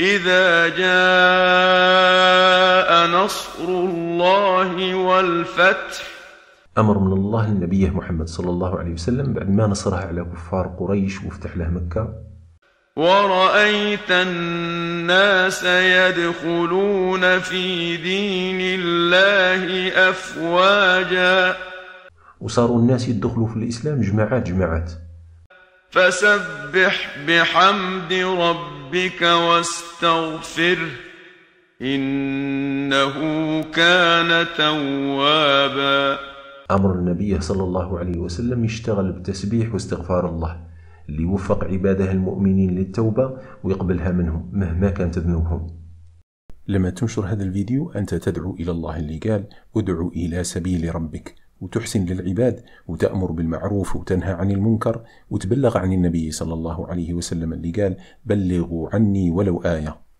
إذا جاء نصر الله والفتح. أمر من الله لنبيه محمد صلى الله عليه وسلم بعد ما نصرها على كفار قريش وافتح له مكة. ورأيت الناس يدخلون في دين الله أفواجا. وصاروا الناس يدخلوا في الإسلام جماعات. فسبح بحمد ربك واستغفره إنه كان توابا. أمر النبي صلى الله عليه وسلم يشتغل بالتسبيح واستغفار الله اللي يوفق عباده المؤمنين للتوبة ويقبلها منهم مهما كانت ذنوبهم. لما تنشر هذا الفيديو أنت تدعو إلى الله اللي قال ادعو إلى سبيل ربك، وتحسن للعباد وتأمر بالمعروف وتنهى عن المنكر وتبلغ عن النبي صلى الله عليه وسلم اللي قال بلغوا عني ولو آية.